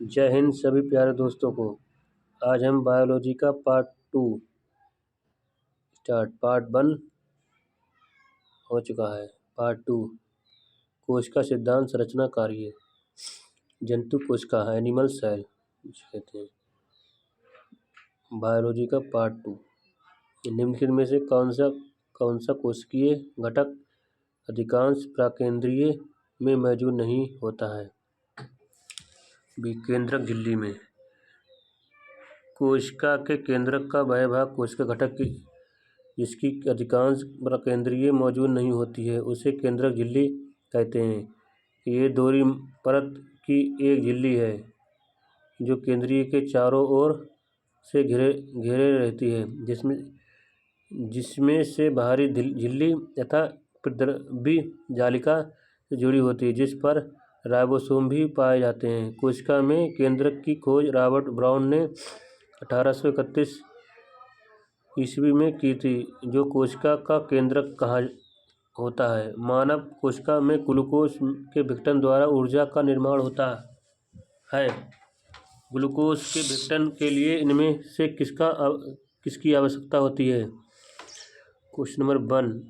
जय हिंद सभी प्यारे दोस्तों को। आज हम बायोलॉजी का पार्ट 1 हो चुका है। पार्ट 2 कोशिका सिद्धांत, संरचना, कार्य। जंतु कोशिका एनिमल सेल कहते हैं। बायोलॉजी का पार्ट 2। निम्नलिखित में से कौन सा कोशिकीय घटक अधिकांश प्राकेंद्रीय में मौजूद नहीं होता है? केंद्रक झिल्ली में कोशिका के केंद्रक का वह भाग कोशिका घटक जिसकी अधिकांश प्राकेंद्रीय मौजूद नहीं होती है उसे केंद्रक झिल्ली कहते हैं। ये दोहरी परत की एक झिल्ली है जो केंद्रीय के चारों ओर से घेरे रहती है, जिसमें से बाहरी झिल्ली तथा प्रतिद्रवी जालिका से जुड़ी होती है, जिस पर राइबोसोम भी पाए जाते हैं। कोशिका में केंद्रक की खोज रॉबर्ट ब्राउन ने 1831 ईस्वी में की थी, जो कोशिका का केंद्रक कहा होता है। मानव कोशिका में ग्लूकोज के विघटन द्वारा ऊर्जा का निर्माण होता है। ग्लूकोज के विघटन के लिए इनमें से किसकी आवश्यकता होती है? Question number 1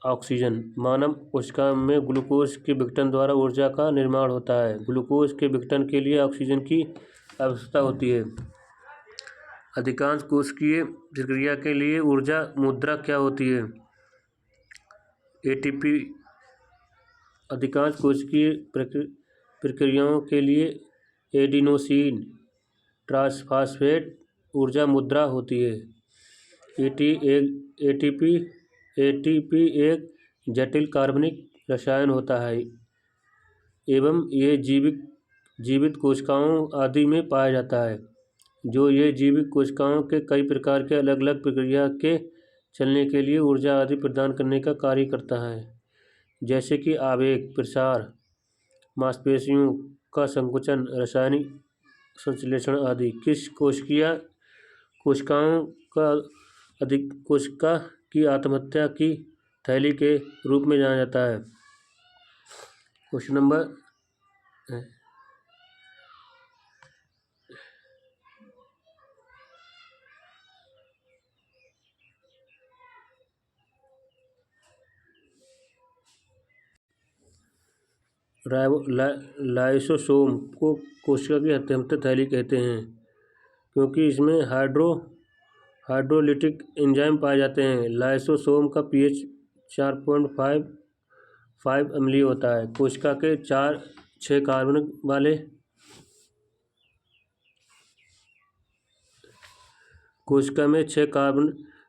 oxygen. मानव कोशिका में ग्लूकोज के विघटन द्वारा ऊर्जा का निर्माण होता है। ग्लूकोज के विघटन के लिए ऑक्सीजन की आवश्यकता होती है। अधिकांश कोशिकीय प्रक्रिया के लिए ऊर्जा मुद्रा क्या होती है? एटीपी। अधिकांश कोशिकीय प्रक्रियाओं के लिए एडिनोसिन ट्राइफॉस्फेट ऊर्जा मुद्रा होती है। एटीपी एक जटिल कार्बनिक रसायन होता है एवं ये जीवित कोशिकाओं आदि में पाया जाता है, जो ये जीवित कोशिकाओं के कई प्रकार के अलग अलग प्रक्रिया के चलने के लिए ऊर्जा आदि प्रदान करने का कार्य करता है, जैसे कि आवेग प्रसार, मांसपेशियों का संकुचन, रासायनिक संश्लेषण आदि। किस कोशिका की आत्महत्या की थैली के रूप में जाना जाता है? क्वेश्चन नंबर लाइसोसोम को कोशिका की आत्महत्या थैली कहते हैं क्योंकि इसमें हाइड्रोलिटिक एंजाइम पाए जाते हैं। लाइसोसोम का pH 4.5 अम्लीय होता है। कोशिका के 6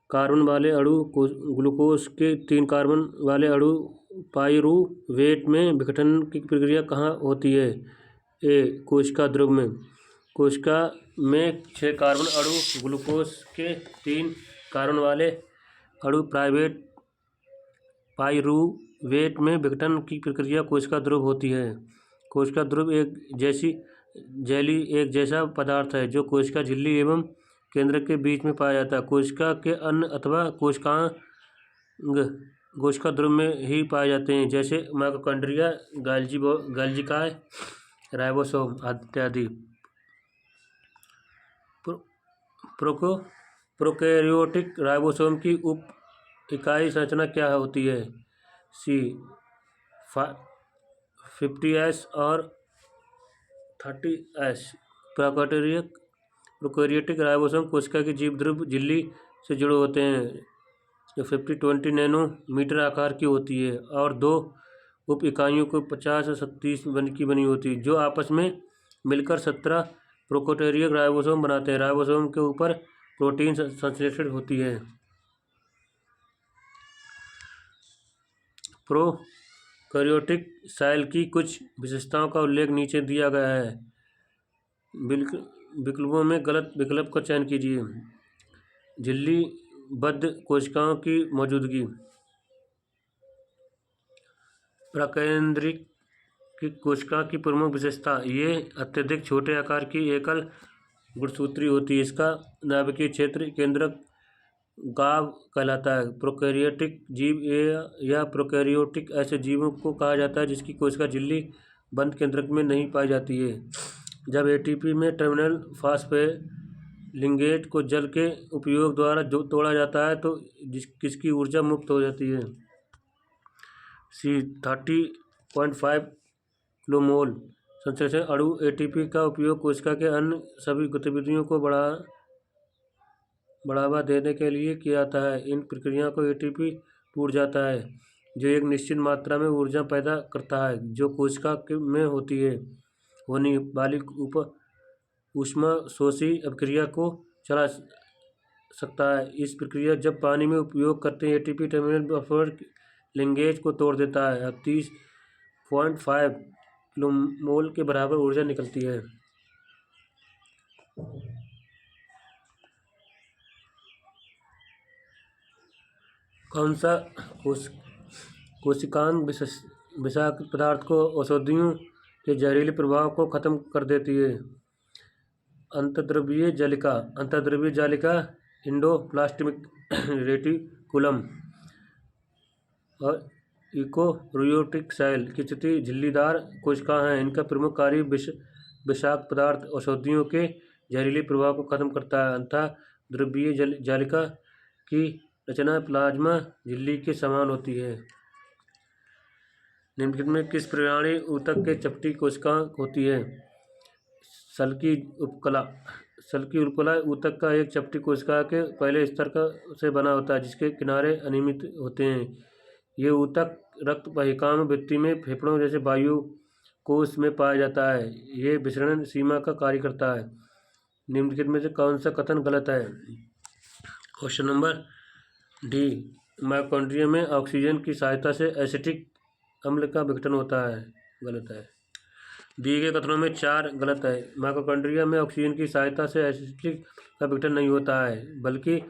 कार्बन वाले अणु ग्लूकोज के 3 कार्बन वाले अणु पाइरूवेट में विघटन की प्रक्रिया कहाँ होती है? ए कोशिका ध्रुव में। कोशिका में 6 कार्बन अणु ग्लूकोज के 3 कार्बन वाले अणु पाइरूवेट में विघटन की प्रक्रिया कोशिका ध्रुव होती है। कोशिका ध्रुव एक जैसा पदार्थ है जो कोशिका झिल्ली एवं केंद्रक के बीच में पाया जाता है। कोशिका के अन्न अथवा कोशिका ध्रुव में ही पाए जाते हैं, जैसे माइटोकॉन्ड्रिया, गोल्गी, राइबोसोम इत्यादि। प्रोकैरियोटिक राइबोसोम की उप इकाई संरचना क्या होती है? सी 50S और 30S। प्रोकैरियोटिक राइबोसोम कोशिका की जीव ध्रुव झिल्ली से जुड़े होते हैं, जो 50-20 नैनोमीटर आकार की होती है और 2 उप इकाइयों को 50 और 37 की बनी होती है, जो आपस में मिलकर 17 प्रोकैरियोटिक राइबोसोम बनाते हैं। राइबोसोम के ऊपर प्रोटीन संश्लेषण होती है। प्रोकैरियोटिक सेल की कुछ विशेषताओं का उल्लेख नीचे दिया गया है। विकल्पों में गलत विकल्प का चयन कीजिए। झिल्लीबद्ध कोशिकाओं की मौजूदगी। प्राकेंद्रिक कोशिका की प्रमुख विशेषता, ये अत्यधिक छोटे आकार की एकल गुणसूत्री होती है। इसका नाभिकीय क्षेत्र केंद्रक गाव कहलाता है। प्रोकैरियोटिक जीव या प्रोकैरियोटिक ऐसे जीवों को कहा जाता है जिसकी कोशिका झिल्ली बंद केंद्रक में नहीं पाई जाती है। जब एटीपी में टर्मिनल फास्फोलिगेट को जल के उपयोग द्वारा जो तोड़ा जाता है तो किसकी ऊर्जा मुक्त हो जाती है? सी 30.5 किलोमोल। संश्लेषण अणु एटीपी का उपयोग कोशिका के अन्य सभी गतिविधियों को बढ़ावा देने के लिए किया जाता है। इन प्रक्रियाओं को एटीपी टूट जाता है जो एक निश्चित मात्रा में ऊर्जा पैदा करता है जो कोशिका में होने वाली ऊष्मा शोषी अभिक्रिया को चला सकता है। इस प्रक्रिया जब पानी में उपयोग करते हैं एटीपी टर्मिनल फास्फोलिगेट को तोड़ देता है। अब 30.5 किलोमोल के बराबर ऊर्जा निकलती है। कौन सा कोशिकांग विषाक्त पदार्थ को औषधियों के जहरीले प्रभाव को खत्म कर देती है? अंतर्द्रव्यीय जालिका। अंतर्द्रव्यीय जालिका एंडोप्लाज्मिक रेटिकुलम और यूकेरियोटिक सेल की स्थिति झिल्लीदार कोशिका हैं। इनका प्रमुख कार्य विषाक्त पदार्थ औषधियों के जहरीले प्रभाव को खत्म करता है। अंतर्द्रव्यीय जालिका की रचना प्लाज्मा झिल्ली के समान होती है। निम्नलिखित में किस प्राणी ऊतक के चपटी कोशिका होती है? सल्की उपकला ऊतक का एक चपटी कोशिका के पहले स्तर से बना होता है जिसके किनारे अनियमित होते हैं। ये ऊतक रक्त वाहिकाओं में भित्ति में फेफड़ों जैसे वायु कोश में पाया जाता है। ये विसरण सीमा का कार्य करता है। निम्नलिखित में से कौन सा कथन गलत है? क्वेश्चन नंबर डी, माइटोकॉन्ड्रिया में ऑक्सीजन की सहायता से एसिटिक अम्ल का विघटन होता है। गलत है। दिए गए कथनों में 4 गलत है। माइटोकॉन्ड्रिया में ऑक्सीजन की सहायता से एसिटिक का विघटन नहीं होता है बल्कि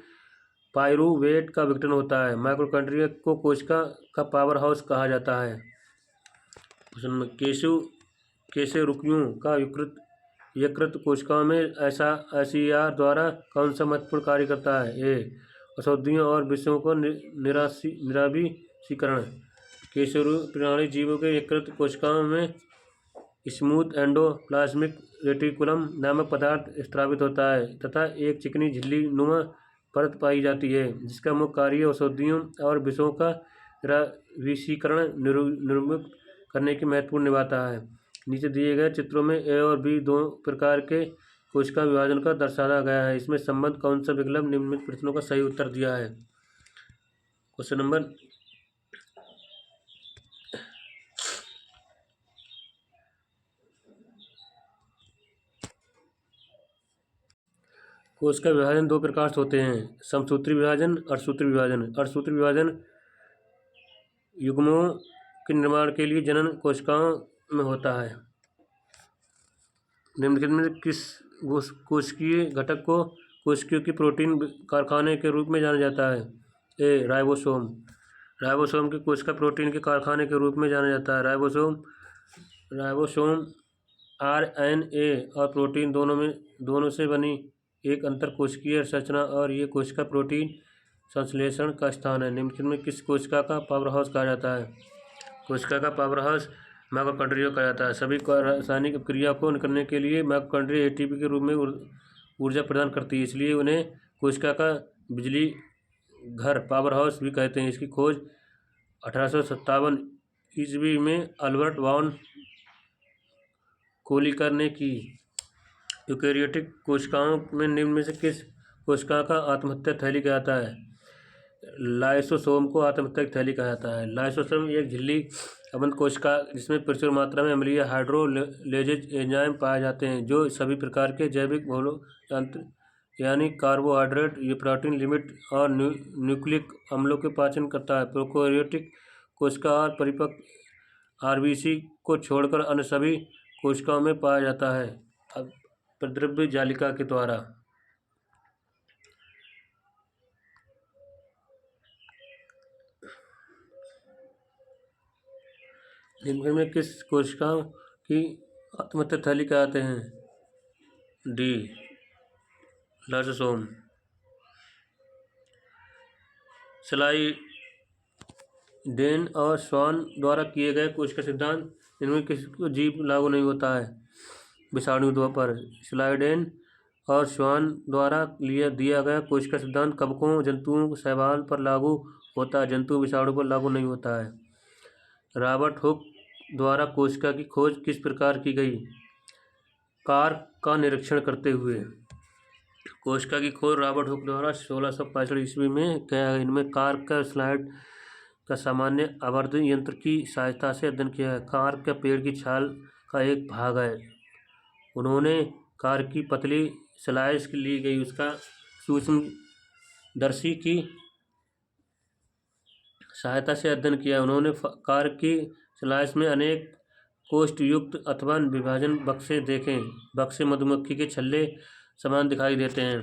पाइरूवेट का विघटन होता है। माइटोकॉन्ड्रिया को कोशिका का पावर हाउस कहा जाता है। क्वेश्चन नंबर केशरुकियों का यकृत कोशिकाओं में एसईआर द्वारा कौन सा महत्वपूर्ण कार्य करता है? ए, औषधियों और विषयों को निरावीशीकरण। केशरू प्रणाली जीवों के यकृत कोशिकाओं में स्मूथ एंडोप्लाज्मिक रेटिकुलम नामक पदार्थ स्रावित होता है तथा एक चिकनी झिल्ली नुमा परत पाई जाती है जिसका मुख्य कार्य औषधियों और विषयों का निरावीशीकरण निर्मुक्त करने की महत्वपूर्ण निभाता है। नीचे दिए गए चित्रों में ए और बी दो प्रकार के कोशिका विभाजन का दर्शाया गया है। इसमें संबंध कौन सा विकल्प निम्नलिखित प्रश्नों का सही उत्तर दिया है? क्वेश्चन नंबर कोशिका विभाजन 2 प्रकार से होते हैं, समसूत्री विभाजन, अर्धसूत्री विभाजन। अर्धसूत्री विभाजन युग्मों के निर्माण के लिए जनन कोशिकाओं में होता है। निम्नलिखित में किस कोशिकीय घटक को कोशिकाओं की प्रोटीन कारखाने के रूप में जाना जाता है? ए, राइबोसोम। राइबोसोम की कोशिका प्रोटीन के कारखाने के रूप में जाना जाता है। राइबोसोम आरएनए और प्रोटीन दोनों से बनी एक अंतर कोशिकीय संरचना और ये कोशिका प्रोटीन संश्लेषण का स्थान है। निम्नलिखित में किस कोशिका का पावर हाउस कहा जाता है? कोशिका का पावर हाउस माइटोकॉन्ड्रिया कहा जाता है। सभी रासायनिक क्रिया को करने के लिए माइटोकॉन्ड्रिया एटीपी के रूप में ऊर्जा प्रदान करती है, इसलिए उन्हें कोशिका का बिजली घर पावर हाउस भी कहते हैं। इसकी खोज 1857 ईस्वी में अल्बर्ट वॉन कोलिकर ने की। यूकेरियोटिक कोशिकाओं में निम्न में से किस कोशिका का आत्महत्या थैली कहा जाता है? लाइसोसोम को आत्महत्या थैली कहा जाता है। लाइसोसोम एक झिल्ली अबंध कोशिका जिसमें प्रचुर मात्रा में अम्लीय हाइड्रोलेजेज एंजाइम पाए जाते हैं जो सभी प्रकार के जैविक यानी कार्बोहाइड्रेट, प्रोटीन, लिपिड और न्यूक्लिक अम्लों के पाचन करता है। प्रोकैरियोटिक कोशिका और परिपक्व आरबीसी को छोड़कर अन्य सभी कोशिकाओं में पाया जाता है अपद्रव्य जालिका के द्वारा। निम्न में किस कोशिकाओं की आत्महत्या थैली कहते हैं? D, lysosome. स्लाइडेन और स्वान द्वारा किए गए कोशिका सिद्धांत इनमें किसी को जीव लागू नहीं होता है? विषाणु पर स्लाइडेन और स्वान द्वारा दिया गया कोशिका सिद्धांत कवकों, जंतुओं, शैवाल पर लागू होता है, जंतु विषाणु पर लागू नहीं होता है। रॉबर्ट हुक द्वारा कोशिका की खोज किस प्रकार की गई? कार्क का निरीक्षण करते हुए। कोशिका की खोज रॉबर्ट हुक द्वारा 1665 ईस्वी में किया गया। इनमें कार्क का स्लाइड का सामान्य आवर्धन यंत्र की सहायता से अध्ययन किया है। कार्क का पेड़ की छाल का एक भाग है। उन्होंने कार्क की पतली स्लाइस ली गई उसका सूक्ष्मदर्शी की सहायता से अध्ययन किया। उन्होंने कार्क की स्लाइस में अनेक कोष्ठयुक्त अथवा विभाजन बक्से देखे। बक्से मधुमक्खी के छल्ले समान दिखाई देते हैं।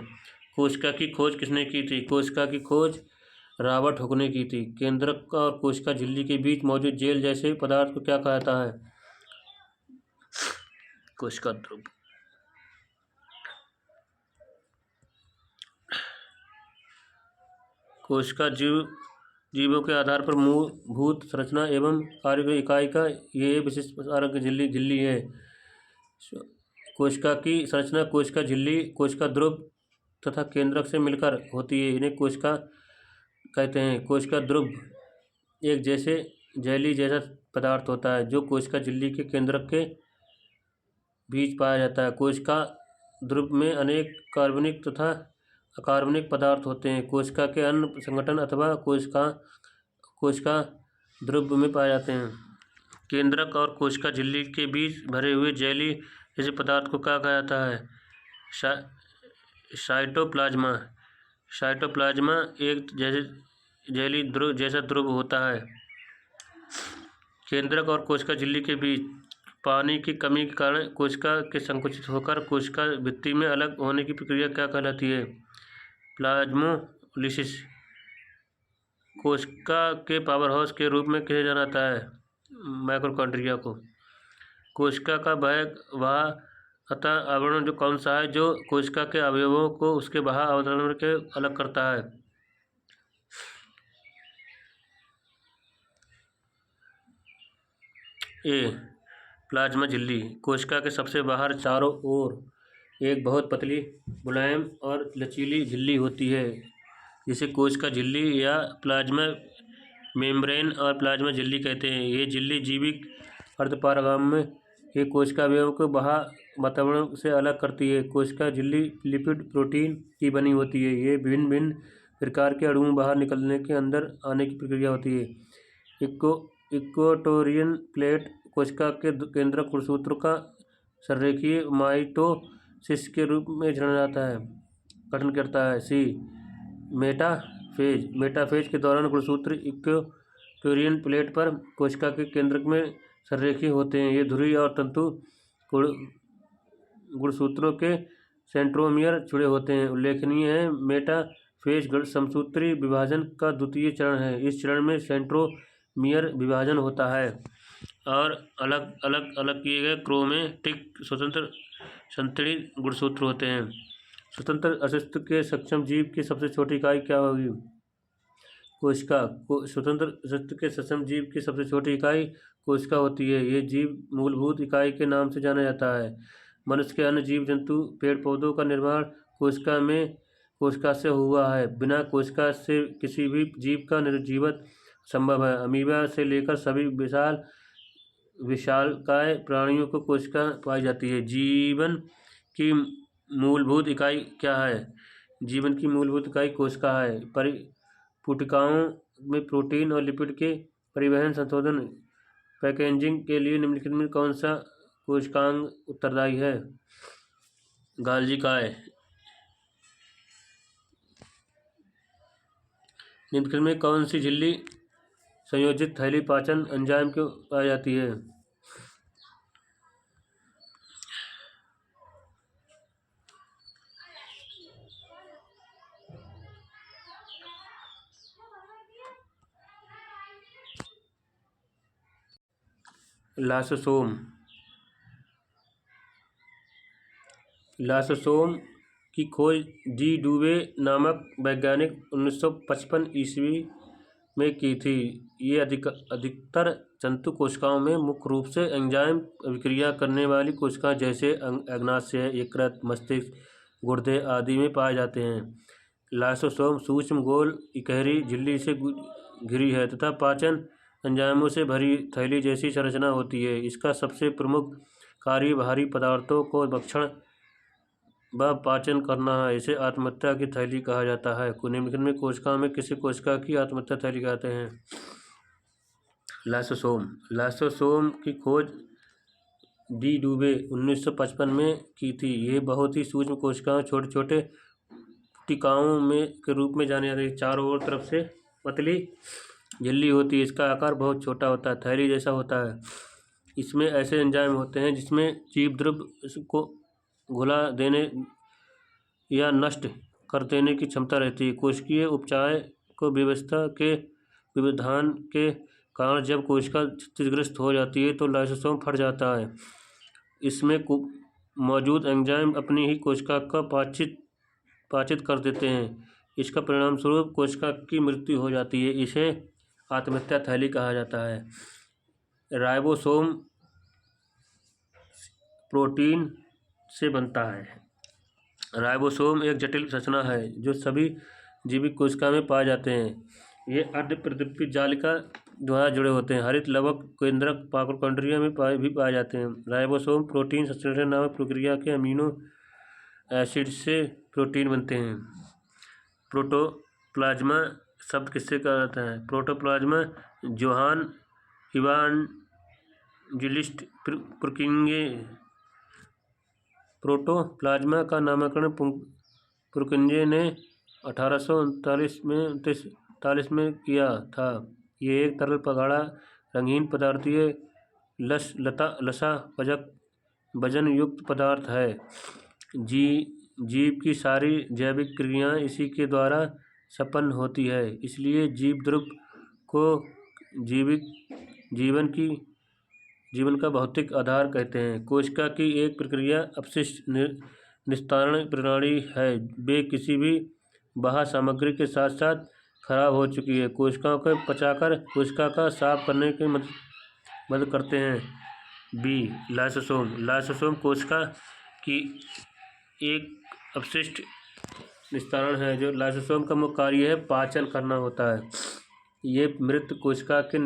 कोशिका की खोज किसने की थी? कोशिका की खोज रॉबर्ट हुक ने की थी। केंद्रक और कोशिका झिल्ली के बीच मौजूद जेल जैसे पदार्थ को क्या कहा जाता है? कोशिका ध्रुव। कोशिका जीवों के आधार पर मूलभूत संरचना एवं कार्य इकाई का ये विशिष्ट प्रकार की झिल्ली है। कोशिका की संरचना कोशिका झिल्ली, कोशिका ध्रुव तथा केंद्रक से मिलकर होती है। इन्हें कोशिका कहते हैं। कोशिका ध्रुव एक जेली जैसा पदार्थ होता है जो कोशिका झिल्ली के केंद्रक के बीच पाया जाता है। कोशिका ध्रुव में अनेक कार्बनिक तथा अकार्बनिक पदार्थ होते हैं। कोशिका के अन्य संगठन अथवा कोशिका ध्रुव में पाए जाते हैं। केंद्रक और कोशिका झिल्ली के बीच भरे हुए जेली जैसे पदार्थ को क्या कहा जाता है? साइटोप्लाज्मा। साइटोप्लाज्मा एक जेली ध्रुव जैसा ध्रुव होता है। केंद्रक और कोशिका झिल्ली के बीच पानी की कमी के कारण कोशिका के संकुचित होकर कोशिका भित्ति में अलग होने की प्रक्रिया क्या कहलाती है? प्लाज्मोलिसिस। कोशिका के पावर हाउस के रूप में किसे जाना जाता है? माइटोकॉन्ड्रिया को। कोशिका का बाह्य अतः आवरण जो कौन सा है जो कोशिका के अवयवों को उसके बाह्य आवरण के अलग करता है? ए प्लाज्मा झिल्ली। कोशिका के सबसे बाहर चारों ओर एक बहुत पतली, मुलायम और लचीली झिल्ली होती है जिसे कोशिका झिल्ली या प्लाज्मा मेम्ब्रेन और प्लाज्मा झिल्ली कहते हैं। ये झिल्ली जीवित अर्धपारगम्य के कोशिका अवयवों को बाह्य वातावरण से अलग करती है। कोशिका झिल्ली लिपिड प्रोटीन की बनी होती है। ये भिन्न भिन्न प्रकार के अणुओं बाहर निकलने के अंदर आने की प्रक्रिया होती है। इक्वेटोरियल प्लेट कोशिका के केंद्रक गुणसूत्र का संरेखीय माइटोसिस के रूप में जाना जाता है, गठन करता है। सी मेटाफेज। मेटाफेज के दौरान गुणसूत्र इक्वेटोरियल प्लेट पर कोशिका के केंद्रक में संरेखीय होते हैं। ये ध्रुवीय और तंतु गुणसूत्रों के सेंट्रोमियर जुड़े होते हैं। उल्लेखनीय है मेटाफेज समसूत्री विभाजन का द्वितीय चरण है। इस चरण में सेंट्रोमियर विभाजन होता है और अलग किए गए क्रोमेटिक स्वतंत्र संतरी गुणसूत्र होते हैं। स्वतंत्र अस्तित्व के सक्षम जीव की सबसे छोटी इकाई क्या होगी? कोशिका। स्वतंत्र अस्तित्व के सक्षम जीव की सबसे छोटी इकाई कोशिका होती है। ये जीव मूलभूत इकाई के नाम से जाना जाता है। मनुष्य के अन्य जीव जंतु पेड़ पौधों का निर्माण कोशिका से हुआ है। बिना कोशिका से किसी भी जीव का निर्जीवन संभव है। अमीबा से लेकर सभी विशालकाय प्राणियों को कोशिका पाई जाती है। जीवन की मूलभूत इकाई क्या है? जीवन की मूलभूत इकाई कोशिका है। पुटिकाओं में प्रोटीन और लिपिड के परिवहन, संशोधन, पैकेजिंग के लिए निम्नलिखित में कौन सा कोशिकांग उत्तरदायी है? गाल्जी काय। निम्नलिखित में कौन सी झिल्ली संयोजित थैली पाचन एंजाइम को पाई जाती है? लाइसोसोम की खोज डी डुवे नामक वैज्ञानिक 1955 ईस्वी में की थी। ये अधिकतर जंतु कोशिकाओं में मुख्य रूप से एंजाइम अभिक्रिया करने वाली कोशिकाएं जैसे अग्नाशय, यकृत, मस्तिष्क, गुर्दे आदि में पाए जाते हैं। लाइसोसोम सूक्ष्म गोल इकहरी झिल्ली से घिरी है तथा पाचन एंजाइमों से भरी थैली जैसी संरचना होती है। इसका सबसे प्रमुख कार्य भारी पदार्थों को भक्षण व पाचन करना है। इसे आत्महत्या की थैली कहा जाता है। निम्नलिखित में कोशिकाओं में किसी कोशिका की आत्महत्या थैली कहते हैं? लाइसोसोम की खोज डी डुबे 1955 में की थी। ये बहुत ही सूक्ष्म कोशिकाएं छोटे छोटे पुटिकाओं में के रूप में जानी जाती है। चारों ओर तरफ से पतली झिल्ली होती है। इसका आकार बहुत छोटा होता है, थैली जैसा होता है। इसमें ऐसे एंजाइम होते हैं जिसमें जीव द्रव्य को घुला देने या नष्ट कर देने की क्षमता रहती है। कोशिकीय उपचार को व्यवस्था के विविधान के कारण जब कोशिका क्षतिग्रस्त हो जाती है तो लाइसोसोम फट जाता है। इसमें मौजूद एंजाइम अपनी ही कोशिका का पाचित कर देते हैं। इसका परिणाम स्वरूप कोशिका की मृत्यु हो जाती है। इसे आत्महत्या थैली कहा जाता है। राइबोसोम प्रोटीन से बनता है। राइबोसोम एक जटिल रचना है जो सभी जीवित कोशिका में पाए जाते हैं। ये अर्धप्रदीप्ति जालिका द्वारा जुड़े होते हैं। हरित लवक केंद्रक माइटोकॉन्ड्रिया में भी पाए जाते हैं। राइबोसोम प्रोटीन संश्लेषण नामक प्रक्रिया के अमीनो एसिड से प्रोटीन बनते हैं। प्रोटोप्लाज्मा शब्द किससे कहा जाता है? प्रोटोप्लाज्मा जोहान इवांजेलिस्ट पुरकिंजे। प्रोटोप्लाज्मा का नामकरण पुरकिंजे ने 1839 में किया था। ये एक तरल गाढ़ा रंगीन पदार्थीय लसा वजन युक्त पदार्थ है। जीव की सारी जैविक क्रियाएं इसी के द्वारा संपन्न होती है। इसलिए जीव द्रव्य को जीवन का भौतिक आधार कहते हैं। कोशिका की एक प्रक्रिया अपशिष्ट निस्तारण प्रणाली है। वे किसी भी बाह्य सामग्री के साथ साथ खराब हो चुकी है कोशिकाओं को पचाकर कोशिका का साफ करने की मदद करते हैं। लाइसोसोम कोशिका की एक अपशिष्ट निस्तारण है। जो लाइसोसोम का मुख्य कार्य है पाचन करना होता है। ये मृत कोशिका के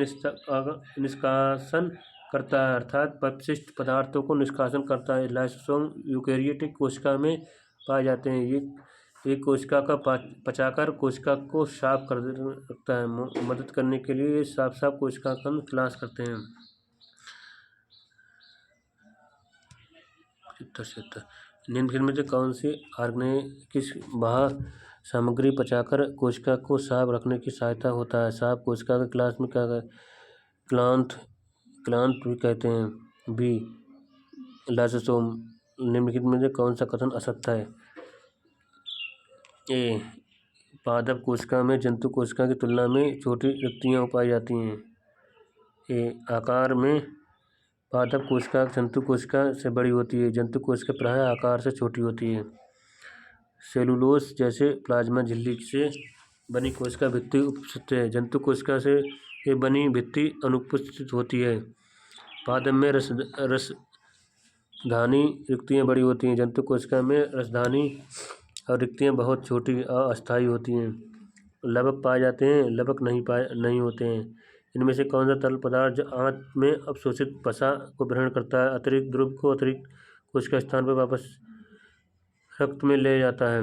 निष्कासन करता है, अर्थात अपशिष्ट पदार्थों को निष्कासन करता है। लाइसोसोम यूकेरियोटिक कोशिका में पाए जाते हैं। ये कोशिका का पचाकर कोशिका को साफ कर रखता है। मदद करने के लिए ये साफ कोशिका का तलाश करते हैं। निम्नलिखित में से कौन सी किस बाह्य सामग्री पचाकर कोशिका को साफ रखने की सहायता होता है? साफ कोशिका के क्लास में क्या क्लांत भी कहते हैं। B lysosome. निम्नलिखित में से कौन सा कथन असत्य है? ए पादप कोशिका में जंतु कोशिका की तुलना में छोटी रिक्तियाँ पाई जाती हैं। ए आकार में पादप कोशिका जंतु कोशिका से बड़ी होती है। जंतु कोशिका प्रायः आकार से छोटी होती है। सेलुलोज जैसे प्लाज्मा झिल्ली से बनी कोशिका भित्ति उपस्थित है। जंतु कोशिका से ये बनी भित्ति अनुपस्थित होती है। पादप में रसधानी रिक्तियाँ बड़ी होती हैं। जंतु कोशिका में रसधानी और रिक्तियाँ बहुत छोटी और अस्थायी होती हैं। लवक पाए जाते हैं, लवक नहीं होते हैं। इनमें से कौन सा तरल पदार्थ जो आंत में अवशोषित वसा को ग्रहण करता है, अतिरिक्त द्रव्य को अतिरिक्त कोशिका स्थान पर वापस रक्त में ले जाता है?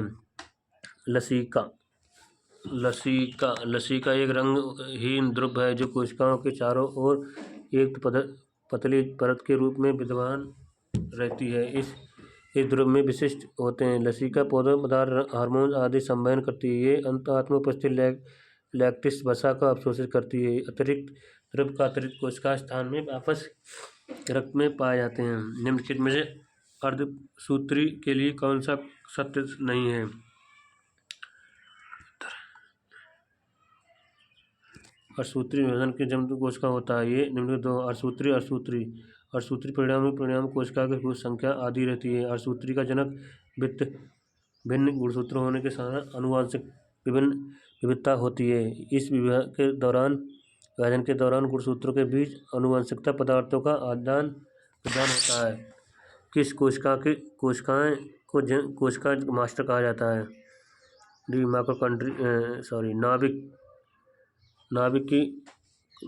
लसिका एक रंगहीन द्रव्य है जो कोशिकाओं के चारों ओर एक पतली परत के रूप में विद्यमान रहती है। इस द्रव्य में विशिष्ट होते हैं। लसिका पोषक पदार्थ, हार्मोन आदि संवहन करती है। ये अंतआत्मा उपस्थित लैक्टिस वसा का अवशोषित करती है। अतिरिक्त द्रव्य का अतिरिक्त कोशिका स्थान में वापस रक्त में पाए जाते हैं। निम्नलिखित में से अर्धसूत्री के लिए कौन सा सत्य नहीं है? अर्धसूत्री विभाजन के जन्म कोशिका होता है। ये निम्नलिखित दो अर्धसूत्री परिणाम कोशिका की कुछ संख्या आदि रहती है। अर्धसूत्री का जनक भिन्न गुणसूत्र होने के साथ आनुवंशिक विभिन्नता होती है। इस विवाह के दौरान विभाजन के दौरान गुणसूत्रों के बीच आनुवंशिकता पदार्थों का आदान प्रदान होता है। किस कोशिकाएं को कोशिका मास्टर कहा जाता है? डी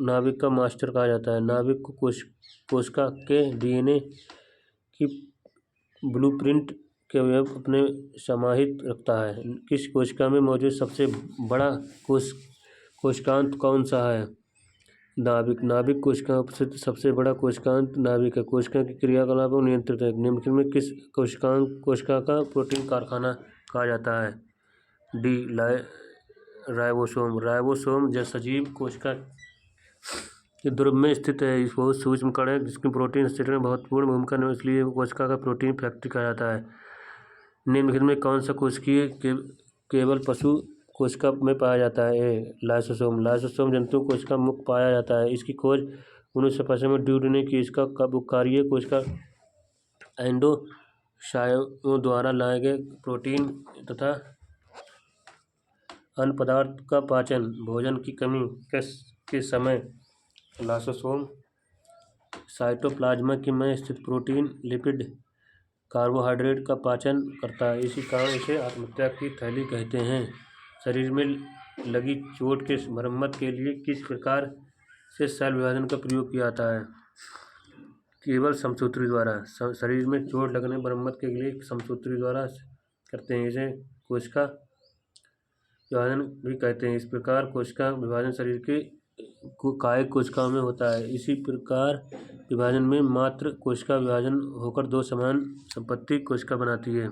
नाभिक का मास्टर कहा जाता है। नाभिक को कोशिका के डीएनए की ब्लूप्रिंट के अवयव अपने समाहित रखता है। किस कोशिका में मौजूद सबसे बड़ा कोशिकांत कौन सा है? नाभिक कोशिका सबसे बड़ा कोशिकांत नाभिक है। कोशिका की क्रियाकलाप को नियंत्रित है। निम्नलिखित में किस कोशिका का प्रोटीन कारखाना कहा जाता है? डी राइबोसोम सजीव कोशिका के ध्रुव में स्थित है। बहुत सूक्ष्म कण है जिसकी प्रोटीन स्थिति में महत्वपूर्ण भूमिका निभाती है, इसलिए कोशिका का प्रोटीन फैक्ट्री कहा जाता है। निम्नलिखित में कौन सा कोशिकीय केवल पशु कोशिका में पाया जाता है? ए लाइसोसोम जंतु कोशिका मुक्त पाया जाता है। इसकी खोज 1950 में ड्यूडी ने की। इसका कार्य कोशिका एंडोसायोमों द्वारा लाए गए प्रोटीन तथा अन्य पदार्थ का पाचन, भोजन की कमी के समय लाइसोसोम साइटोप्लाज्मा में स्थित प्रोटीन, लिपिड, कार्बोहाइड्रेट का पाचन करता है। इसी कारण इसे आत्महत्या की थैली कहते हैं। शरीर में लगी चोट के मरम्मत के लिए किस प्रकार से सेल विभाजन का प्रयोग किया जाता है? केवल समसूत्री द्वारा। शरीर में चोट लगने मरम्मत के लिए समसूत्री द्वारा करते हैं। इसे कोशिका विभाजन भी कहते हैं। इस प्रकार कोशिका विभाजन शरीर के कायिक कोशिकाओं में होता है। इसी प्रकार विभाजन में मात्र कोशिका विभाजन होकर दो समान संपत्ति कोशिका बनाती है।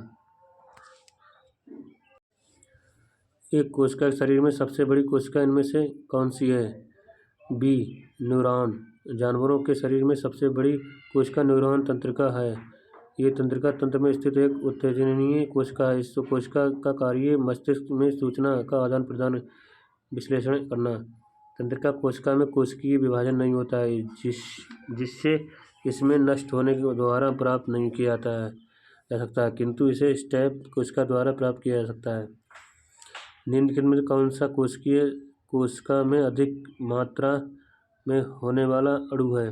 एक कोशिका के शरीर में सबसे बड़ी कोशिका इनमें से कौन सी है? B neuron. जानवरों के शरीर में सबसे बड़ी कोशिका न्यूरॉन तंत्रिका है। ये तंत्रिका तंत्र में स्थित एक उत्तेजनीय कोशिका है। इस कोशिका का कार्य मस्तिष्क में सूचना का आदान प्रदान, विश्लेषण करना। तंत्रिका कोशिका में कोशिकीय विभाजन नहीं होता है, जिससे इसमें नष्ट होने के द्वारा प्राप्त नहीं किया जा सकता है, किंतु इसे स्टेम कोशिका द्वारा प्राप्त किया जा सकता है। निम्नलिखित में कौन सा कोशिका में अधिक मात्रा में होने वाला अणु है?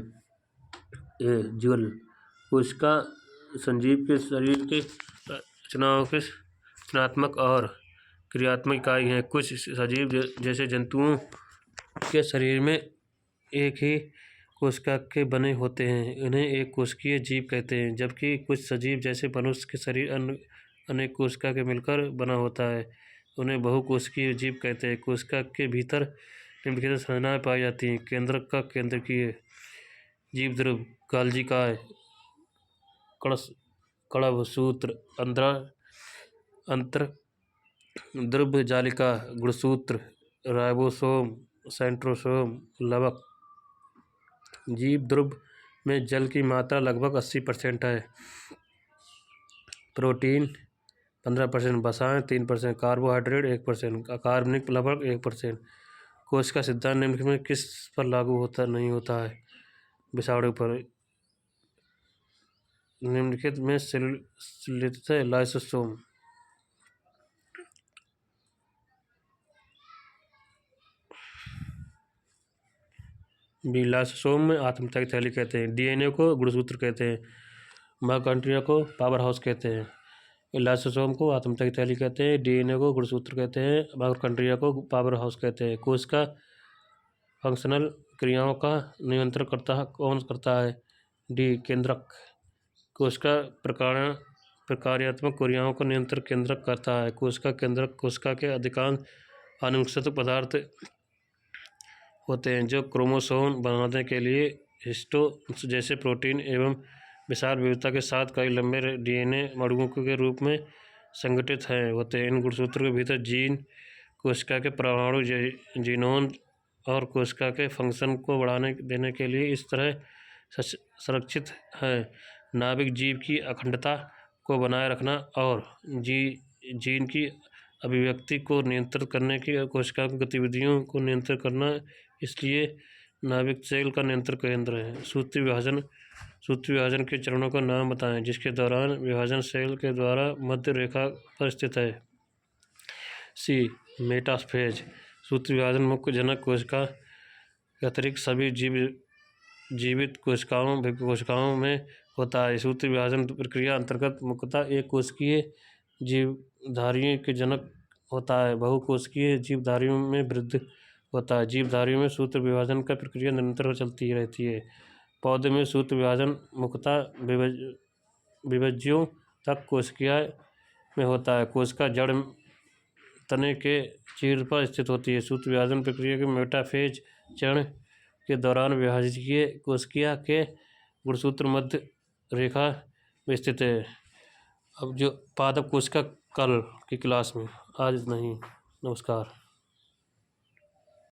ए ज्यूल। कोशिका सजीव के शरीर के रचनाओं के रचनात्मक और क्रियात्मक इकाई हैं। कुछ सजीव जैसे जंतुओं के शरीर में एक ही कोशिका के बने होते हैं, इन्हें एक कोशिकीय जीव कहते हैं, जबकि कुछ सजीव जैसे मनुष्य के शरीर अनेक कोशिका के मिलकर बना होता है, उन्हें बहुकोशिकीय जीव कहते हैं। कोशिका के भीतर निम्नलिखित संरचनाएं पाई जाती हैं। केंद्रक का केंद्रकीय जीव ध्रुव, गाल्जिकाय, कणभ सूत्र, अंतर्ध्रुव जालिका, गुणसूत्र, राइबोसोम, सेंट्रोसोम, लवक। जीव ध्रुव में जल की मात्रा लगभग 80% है। प्रोटीन 15%, वसाएं 3%, कार्बोहाइड्रेट 1%, अकार्बनिक लगभग 1%। कोशिका सिद्धांत निम्नलिखित में किस पर लागू नहीं होता है? विषाणु पर। निम्नलिखित में सेलुलोज लाइसोसोम। बी लाइसोसोम में आत्महत्या की थैली कहते हैं। डीएनए को गुणसूत्र कहते हैं। माइटोकॉन्ड्रिया को पावर हाउस कहते हैं। लाइसोसोम को आत्महत्या की थैली कहते हैं। डीएनए को गुणसूत्र कहते हैं। माइटोकॉन्ड्रिया को पावर हाउस कहते हैं। कोशिका फंक्शनल क्रियाओं का नियंत्रण कौन करता है? डी केंद्रक। कोशिका प्रकार्यात्मक क्रियाओं का नियंत्रण केंद्रक करता है। कोशिका केंद्रक कोशिका के अधिकांश अनुक्षत पदार्थ होते हैं जो क्रोमोसोम बनाने के लिए हिस्टोन्स जैसे प्रोटीन एवं विशाल विविधता के साथ कई लंबे डीएनए अणुओं के रूप में संगठित होते हैं। इन गुणसूत्रों के भीतर जीन, कोशिका के परमाणु, जीनोम और कोशिका के फंक्शन को बढ़ाने देने के लिए इस तरह संरक्षित है। नाभिक जीव की अखंडता को बनाए रखना और जीन की अभिव्यक्ति को नियंत्रित करने की कोशिका की गतिविधियों को नियंत्रित करना, इसलिए नाभिक सेल का नियंत्रण केंद्र है। सूत्री विभाजन के चरणों का नाम बताएं जिसके दौरान विभाजन सेल के द्वारा मध्य रेखा पर स्थित है। सी मेटाफेज। सूत्री विभाजन मुख्य जनक कोशिका के अतिरिक्त सभी जीवित कोशिकाओं में होता है। सूत्र विभाजन प्रक्रिया अंतर्गत मुख्यतः एक कोशिकीय जीवधारियों के जनक होता है। बहुकोशिकीय जीवधारियों में वृद्धि होता है। जीवधारियों में सूत्र विभाजन का प्रक्रिया निरंतर चलती रहती है। पौधे में सूत्र विभाजन मुख्यतः विभज्यों तक कोशिका में होता है। कोशिका जड़ तने के चीर पर स्थित होती है। सूत्र विभाजन प्रक्रिया के मेटाफेज चरण के दौरान विभाजकीय कोशिका के गुणसूत्र मध्य रेखा में स्थित है। अब जो पादप कोशिका कल की क्लास में, आज नहीं। नमस्कार।